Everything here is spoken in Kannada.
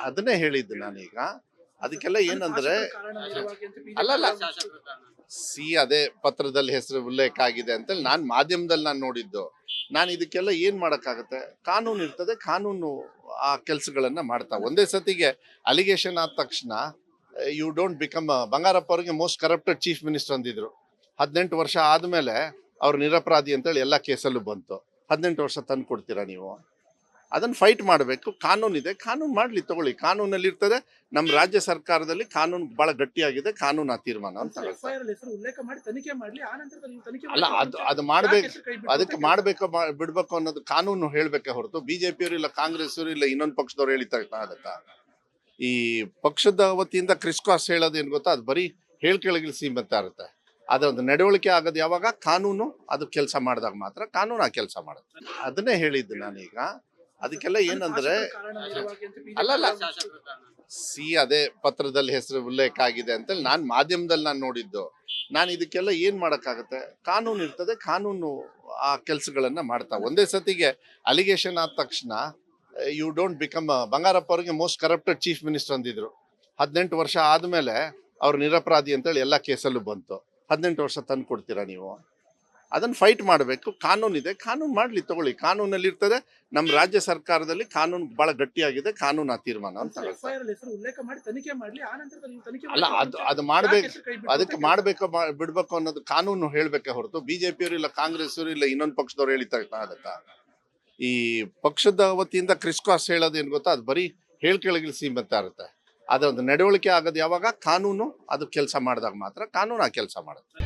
ಅದನ್ನೇ ಹೇಳಿದ್ದು ನಾನೀಗ. ಅದಕ್ಕೆಲ್ಲ ಏನಂದ್ರೆ ಅಲ್ಲಲ್ಲ ಅದೇ ಪತ್ರದಲ್ಲಿ ಹೆಸರು ಉಲ್ಲೇಖ ಆಗಿದೆ ಅಂತೇಳಿ ನಾನು ಮಾಧ್ಯಮದಲ್ಲಿ ನಾನು ನೋಡಿದ್ದು. ನಾನು ಇದಕ್ಕೆಲ್ಲ ಏನ್ ಮಾಡಕ್ಕಾಗತ್ತೆ? ಕಾನೂನು ಇರ್ತದೆ, ಕಾನೂನು ಆ ಕೆಲಸಗಳನ್ನ ಮಾಡ್ತಾ. ಒಂದೇ ಸತಿಗೆ ಅಲಿಗೇಷನ್ ಆದ ತಕ್ಷಣ ಯು ಡೋಂಟ್ ಬಿಕಮ್. ಬಂಗಾರಪ್ಪ ಅವರಿಗೆ ಮೋಸ್ಟ್ ಕರಪ್ಟೆಡ್ ಚೀಫ್ ಮಿನಿಸ್ಟರ್ ಅಂದಿದ್ರು. 18 ವರ್ಷ ಆದ್ಮೇಲೆ ಅವ್ರು ನಿರಪರಾಧಿ ಅಂತೇಳಿ ಎಲ್ಲ ಕೇಸಲ್ಲೂ ಬಂತು. 18 ವರ್ಷ ತಂದು ಕೊಡ್ತೀರಾ ನೀವು? ಅದನ್ನ ಫೈಟ್ ಮಾಡಬೇಕು. ಕಾನೂನಿದೆ, ಕಾನೂನು ಮಾಡ್ಲಿ, ತಗೊಳ್ಳಿ. ಕಾನೂನಲ್ಲಿ ಇರ್ತದೆ. ನಮ್ಮ ರಾಜ್ಯ ಸರ್ಕಾರದಲ್ಲಿ ಕಾನೂನು ಬಹಳ ಗಟ್ಟಿಯಾಗಿದೆ. ಕಾನೂನು ಆ ತೀರ್ಮಾನ ಅಂತ ಅಲ್ಲ, ಅದು ಮಾಡ್ಬೇಕು. ಅದಕ್ಕೆ ಮಾಡ್ಬೇಕು ಬಿಡ್ಬೇಕು ಅನ್ನೋದು ಕಾನೂನು ಹೇಳ್ಬೇಕೆ ಹೊರತು ಬಿಜೆಪಿಯವರು ಇಲ್ಲ ಕಾಂಗ್ರೆಸ್ ಅವರು ಇಲ್ಲ ಇನ್ನೊಂದು ಪಕ್ಷದವ್ರು ಹೇಳಿತಾ ಆಗತ್ತಾ? ಈ ಪಕ್ಷದ ವತಿಯಿಂದ ಕ್ರಿಸ್ಕಾಸ್ ಹೇಳೋದು ಏನ್ ಗೊತ್ತಾ? ಅದು ಬರೀ ಹೇಳ್ಕೆಳಗಿಲ್ ಸೀಮಿತ ಇರುತ್ತೆ. ಅದೊಂದು ನಡವಳಿಕೆ ಆಗೋದು ಯಾವಾಗ? ಕಾನೂನು ಅದು ಕೆಲಸ ಮಾಡಿದಾಗ ಮಾತ್ರ ಕಾನೂನು ಆ ಕೆಲಸ ಮಾಡುತ್ತೆ. ಅದನ್ನೇ ಹೇಳಿದ್ದು ನಾನೀಗ. ಅದಕ್ಕೆಲ್ಲ ಏನಂದ್ರೆ ಅಲ್ಲಲ್ಲ ಅದೇ ಪತ್ರದಲ್ಲಿ ಹೆಸರು ಉಲ್ಲೇಖ ಆಗಿದೆ ಅಂತೇಳಿ ನಾನು ಮಾಧ್ಯಮದಲ್ಲಿ ನಾನು ನೋಡಿದ್ದು. ನಾನು ಇದಕ್ಕೆಲ್ಲ ಏನ್ ಮಾಡಕ್ಕಾಗತ್ತೆ? ಕಾನೂನು ಇರ್ತದೆ, ಕಾನೂನು ಆ ಕೆಲಸಗಳನ್ನ ಮಾಡ್ತಾ. ಒಂದೇ ಸತಿಗೆ ಅಲಿಗೇಷನ್ ಆದ ತಕ್ಷಣ ಯು ಡೋಂಟ್ ಬಿಕಮ್. ಬಂಗಾರಪ್ಪ ಅವರಿಗೆ ಮೋಸ್ಟ್ ಕರಪ್ಟೆಡ್ ಚೀಫ್ ಮಿನಿಸ್ಟರ್ ಅಂದಿದ್ರು. 18 ವರ್ಷ ಆದ್ಮೇಲೆ ಅವ್ರು ನಿರಪರಾಧಿ ಅಂತೇಳಿ ಎಲ್ಲ ಕೇಸಲ್ಲೂ ಬಂತು. 18 ವರ್ಷ ತಂದು ಕೊಡ್ತೀರಾ ನೀವು? ಅದನ್ನ ಫೈಟ್ ಮಾಡಬೇಕು. ಕಾನೂನಿದೆ, ಕಾನೂನು ಮಾಡ್ಲಿ, ತಗೊಳ್ಳಿ. ಕಾನೂನಲ್ಲಿ ಇರ್ತದೆ. ನಮ್ಮ ರಾಜ್ಯ ಸರ್ಕಾರದಲ್ಲಿ ಕಾನೂನು ಬಹಳ ಗಟ್ಟಿಯಾಗಿದೆ. ಕಾನೂನು ಆ ತೀರ್ಮಾನ ಅಂತ ಅಲ್ಲ, ಅದು ಮಾಡ್ಬೇಕು. ಅದಕ್ಕೆ ಮಾಡ್ಬೇಕು ಬಿಡ್ಬೇಕು ಅನ್ನೋದು ಕಾನೂನು ಹೇಳ್ಬೇಕೆ ಹೊರತು ಬಿಜೆಪಿಯವರು ಇಲ್ಲ ಕಾಂಗ್ರೆಸ್ ಅವರು ಇಲ್ಲ ಇನ್ನೊಂದು ಪಕ್ಷದವ್ರು ಹೇಳಿತಾ ಆಗತ್ತಾ? ಈ ಪಕ್ಷದ ವತಿಯಿಂದ ಕ್ರಿಸ್ಕಾಸ್ ಹೇಳೋದು ಏನ್ ಗೊತ್ತಾ? ಅದು ಬರೀ ಹೇಳ್ಕೆಳಗಿಲ್ ಸೀಮಿತ ಇರುತ್ತೆ. ಅದೊಂದು ನಡವಳಿಕೆ ಆಗೋದು ಯಾವಾಗ? ಕಾನೂನು ಅದು ಕೆಲಸ ಮಾಡಿದಾಗ ಮಾತ್ರ ಕಾನೂನು ಆ ಕೆಲಸ ಮಾಡುತ್ತೆ.